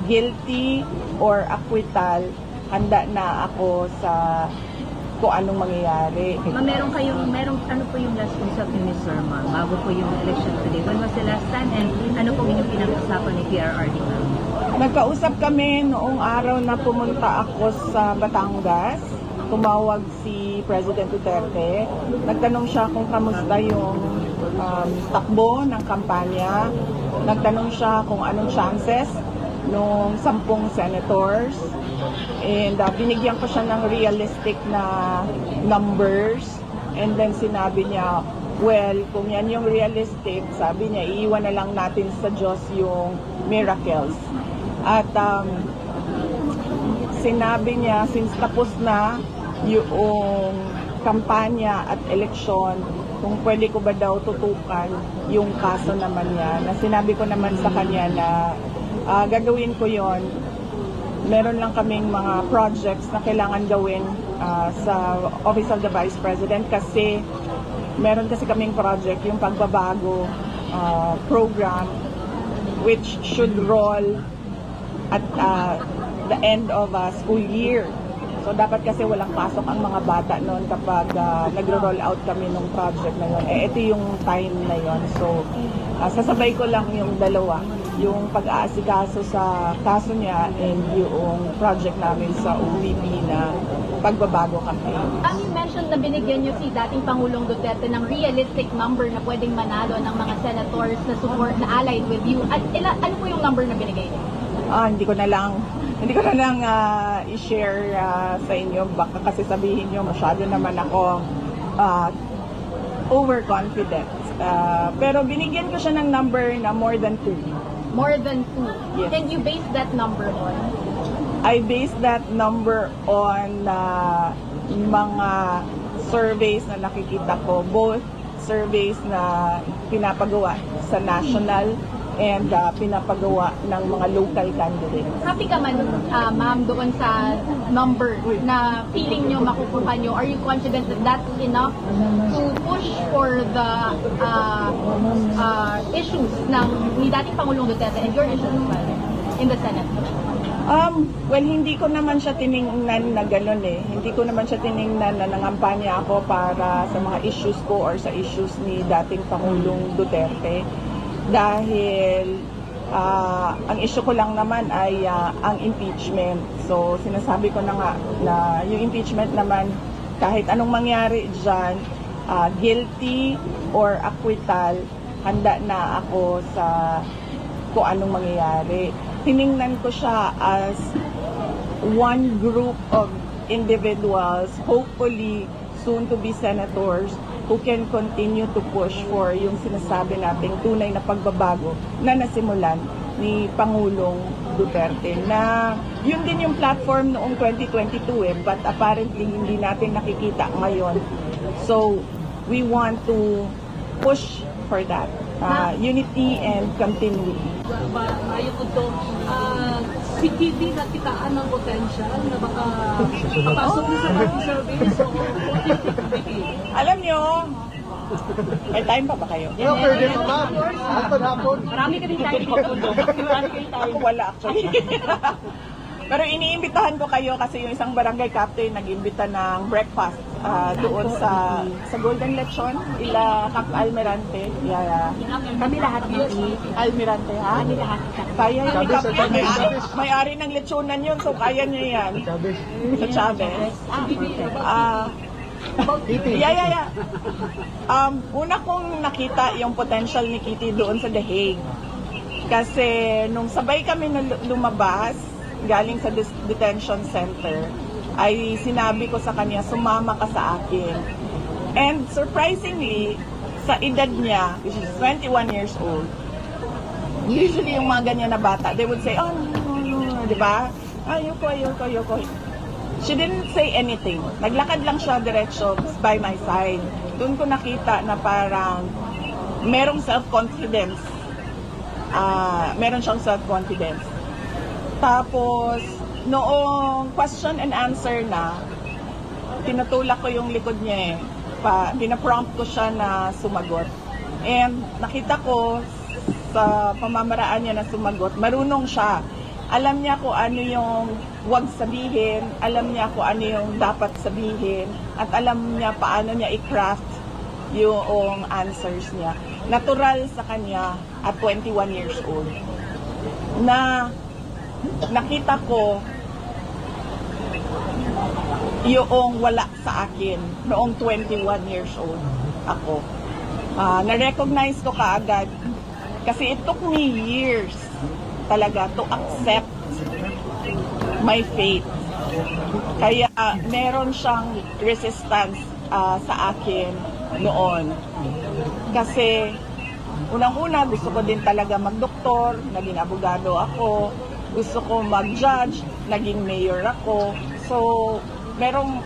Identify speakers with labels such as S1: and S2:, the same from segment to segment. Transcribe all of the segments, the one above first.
S1: guilty or acquittal, handa na ako sa kung anong mangyayari.
S2: Ano po yung last usap ni Ms. Sherman bago po yung election today? When was the last time and ano po yung pinag-usapan ni PRRD?
S1: Nagkausap kami noong araw na pumunta ako sa Batangas. Tumawag si President Duterte. Nagtanong siya kung kamusta yung takbo ng kampanya. Nagtanong siya kung anong chances nung 10 senators. And binigyan ko siya ng realistic na numbers. And then sinabi niya, well, kung yan yung realistic, sabi niya, iiwan na lang natin sa Diyos yung miracles. At sinabi niya, since tapos na yung kampanya at eleksyon, kung pwede ko ba daw tutukan yung kaso naman niya. Na sinabi ko naman sa kanya na gagawin ko yon. Meron lang kaming mga projects na kailangan gawin sa Office of the Vice President kasi meron kasi kaming project, yung pagbabago program which should roll at the end of a school year. So dapat kasi walang pasok ang mga bata noon kapag nagro-roll out kami ng project na yun. Ito yung time na yun. So sasabay ko lang yung dalawa. Yung pag-aasikaso sa kaso niya and yung project namin sa OVP na pagbabago campaign.
S3: You mentioned na binigyan niyo si dating Pangulong Duterte ng realistic number na pwedeng manalo ng mga senators na support na allied with you. At ano po yung number na binigay niyo?
S1: Hindi ko na lang i-share sa inyo. Baka kasi sabihin niyo masyado naman ako overconfident. Pero binigyan ko siya ng number na more than 2.
S3: More than 2.
S1: Yes.
S3: And you base that number on?
S1: I base that number on mga surveys na nakikita ko, both surveys na pinapagawa sa national and pinapagawa ng mga local candidates.
S3: Happy ka man, ma'am, doon sa number na feeling nyo makukuha nyo? Are you confident that that's enough to push for the issues ni dating Pangulong Duterte and your issues as well in the Senate?
S1: Well, hindi ko naman siya tiningnan na gano'n eh. Hindi ko naman siya tiningnan na nangampanya ako para sa mga issues ko or sa issues ni dating Pangulong Duterte. Dahil ang issue ko lang naman ay ang impeachment. So sinasabi ko na nga na yung impeachment naman kahit anong mangyari dyan, guilty or acquittal, handa na ako sa kung anong mangyayari. Tiningnan ko siya as one group of individuals, hopefully soon to be senators, who can continue to push for yung sinasabi nating tunay na pagbabago na nasimulan ni Pangulong Duterte. Na yun din yung platform noong 2022 but apparently hindi natin nakikita ngayon. So we want to push for that. Unity and continuity.
S4: Ayun ko to, si Kitty nakitaan ng potential na baka papasok na sa party service o
S1: Alam nyo, may time pa ba kayo?
S5: Pwede naman. Hapon.
S3: Marami ka din tayo.
S1: Ako wala actually. Pero iniimbitahan ko kayo kasi yung isang barangay captain nag-imbita ng breakfast doon sa Golden Lechon, ila Cap Almirante.
S3: Kami lahat dito.
S1: Almirante, ha?
S3: Kami lahat.
S1: Kaya yung
S5: Chavez,
S1: Cap,
S5: Chavez.
S1: may-ari ng lechonan yun, so kaya niya yan. Sa Chavez. Yeah. Una kong nakita yung potential ni Kitty doon sa The Hague. Kasi nung sabay kami lumabas, galing sa detention center, ay sinabi ko sa kanya, sumama ka sa akin. And surprisingly, sa edad niya, which is 21 years old, usually yung mga ganyan na bata, they would say, oh, no, di ba? Ayoko. She didn't say anything. Naglakad lang siya diretso by my side. Doon ko nakita na parang merong self-confidence. Meron siyang self-confidence. Tapos, noong question and answer na, tinutulak ko yung likod niya pinaprompt ko siya na sumagot. And nakita ko sa pamamaraan niya na sumagot, marunong siya. Alam niya kung ano yung wag sabihin, alam niya kung ano yung dapat sabihin, at alam niya paano niya i-craft yung answers niya. Natural sa kanya at 21 years old. Na nakita ko yung wala sa akin noong 21 years old ako. Na-recognize ko kaagad kasi it took me years talaga to accept my fate. Kaya meron siyang resistance sa akin noon. Kasi unang-una gusto ko din talaga magdoktor, naging abogado ako, gusto ko mag-judge, naging mayor ako. So, merong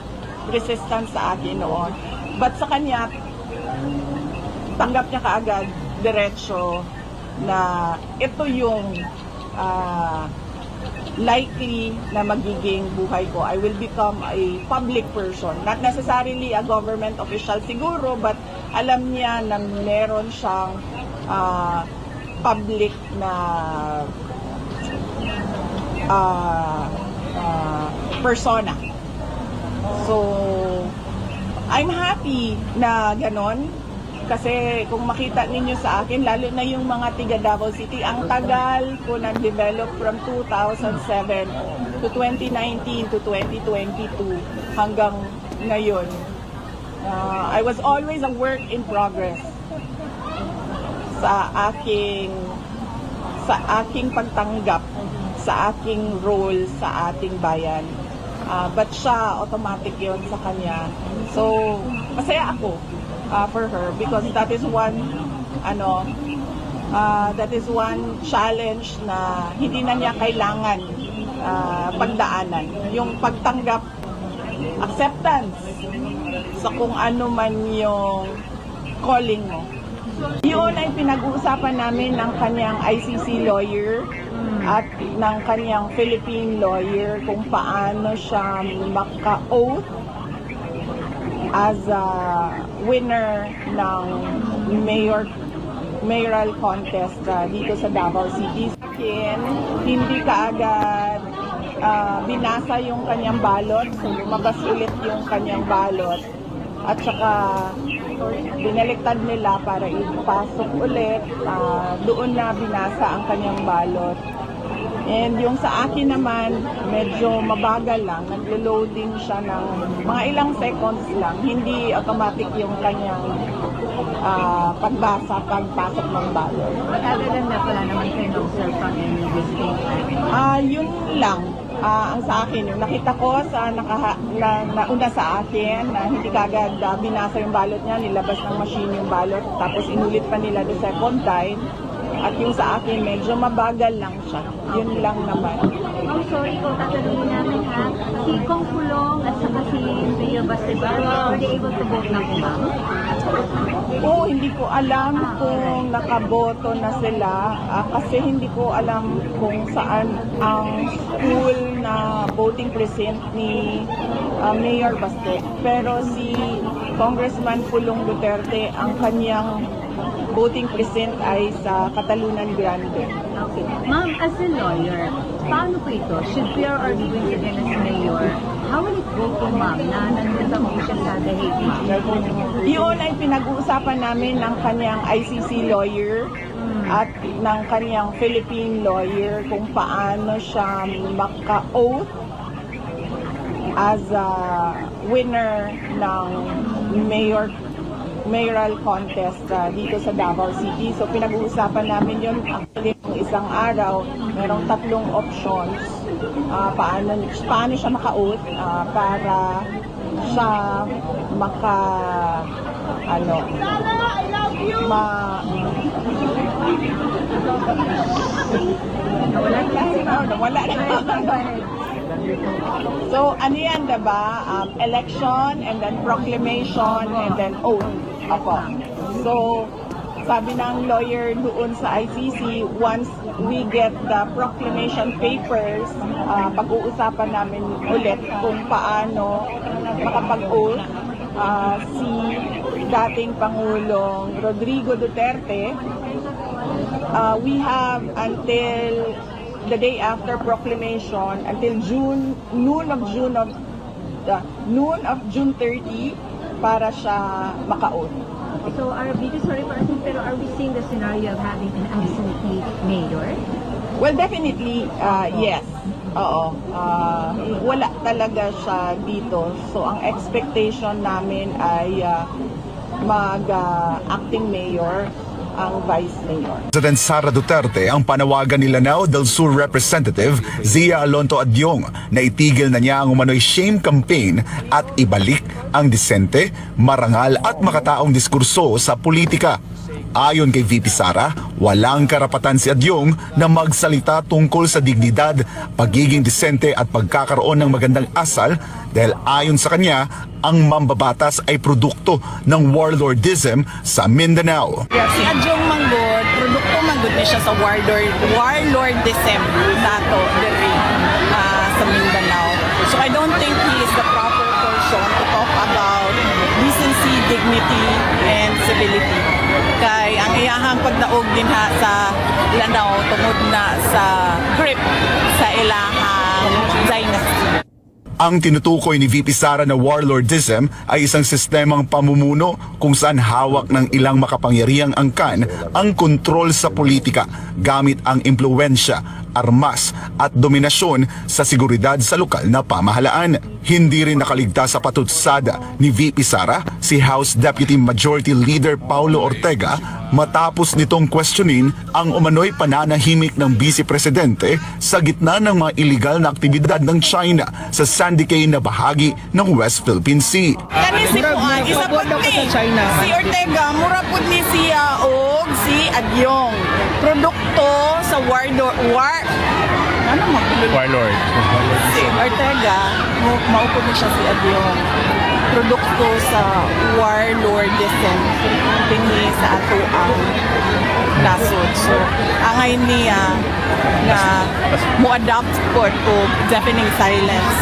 S1: resistance sa akin noon. But sa kanya, tanggap niya kaagad, diretso, na ito yung likely na magiging buhay ko. I will become a public person. Not necessarily a government official siguro, but alam niya na meron siyang public na persona. So, I'm happy na ganon. Kasi kung makita ninyo sa akin, lalo na yung mga tiga Davao City, ang tagal ko nag-develop from 2007 to 2019 to 2022 hanggang ngayon. I was always a work in progress sa aking pagtanggap, sa aking role sa ating bayan. But siya, automatic yun sa kanya. So, masaya ako for her because that is one challenge na hindi na niya kailangan pagdaanan. Yung pagtanggap, acceptance sa kung ano man yung calling mo. Yun ay pinag-uusapan namin ng kanyang ICC lawyer at ng kanyang Philippine lawyer kung paano siya maka-oath as a winner ng mayoral contest dito sa Davao City. Hindi kaagad binasa yung kanyang balot, so lumabas ulit yung kanyang balot at saka binaliktad nila para ipasok ulit, doon na binasa ang kanyang balot. And yung sa akin naman, medyo mabagal lang. Naglo-loading siya ng mga ilang seconds lang. Hindi automatic yung kanyang pagpasok ng ballot.
S2: But other than that, wala naman kayo na-observe from any visiting
S1: Yun lang. Ang sa akin, yung nakita ko sa nauna sa akin na hindi kagad binasa yung balot niya, nilabas ng machine yung balot, tapos inulit pa nila the second time. At yung sa akin, medyo mabagal lang siya. Yun lang naman.
S2: Oh, sorry po, tatanungin namin ha. Si Kong Pulong at saka si Mayor Bastibar, were they able to vote na po, ma'am?
S1: Oo, hindi ko alam kung nakaboto na sila kasi hindi ko alam kung saan ang school na voting precinct ni Mayor Baste. Pero si Congressman Pulong Duterte, ang kanyang voting precinct ay sa Catalunan Grande.
S2: Okay. Ma'am, as a lawyer, paano po ito? Should Pierre or be going again as mayor? How will it go po, ma'am, na nandun po siya sa The Hague, ma'am?
S1: Yun ay pinag-uusapan namin ng kanyang ICC lawyer at ng kanyang Philippine lawyer kung paano siya maka-oath as a winner ng mayoral contest dito sa Davao City. So pinag-uusapan namin yun actually ng isang araw. Merong 3 options paano siya maka-oath para siya nawala na. So, ano yan, diba? Election, and then proclamation, and then oath. Apo. So, sabi ng lawyer doon sa ICC, once we get the proclamation papers, pag-uusapan namin ulit kung paano makapag-oath si dating Pangulong Rodrigo Duterte. We have until the day after proclamation until noon of June 30 para siya maka-oath.
S2: So, sorry for asking, pero are we seeing the scenario of having an absentee mayor?
S1: Well, definitely, yes. Oo. Wala talaga siya dito. So, ang expectation namin ay mag-acting mayor ang vice mayor.
S6: President Sara Duterte ang panawagan ni Lanao del Sur Representative Zia Alonto Adyong na itigil na niya ang umano'y shame campaign at ibalik ang disente, marangal at makataong diskurso sa politika. Ayon kay VP Sara, walang karapatan si Adyong na magsalita tungkol sa dignidad, pagiging disente at pagkakaroon ng magandang asal dahil ayon sa kanya, ang mambabatas ay produkto ng warlordism sa Mindanao.
S1: Si Adyong Manggod, produkto manggod niya siya sa warlordism nato diri sa Mindanao. So I don't think he is the proper person to talk about decency, dignity, and civility. Kay ang iyahang pagdaog din ha sa Lanao tungod na sa grip sa ilahang dynasty.
S6: Ang tinutukoy ni VP Sara na warlordism ay isang sistemang pamumuno kung saan hawak ng ilang makapangyarihang angkan ang kontrol sa politika gamit ang impluwensya, armas at dominasyon sa seguridad sa lokal na pamahalaan. Hindi rin nakaligtas sa patutsada ni VP Sara si House Deputy Majority Leader Paulo Ortega matapos nitong questionin ang umano'y pananahimik ng Vice Presidente sa gitna ng mga illegal na aktibidad ng China sa Sandy Cay na bahagi ng West Philippine Sea.
S1: Kani si Puan, isa po ni si Ortega, mura po ni siya og si Adyong. Produkto sa warlord. Si Ortega, maupo na siya si Adyong. Produkto sa warlordism dinhi sa ato ang nasod. So, angay niya na mo-adapt po deafening silence.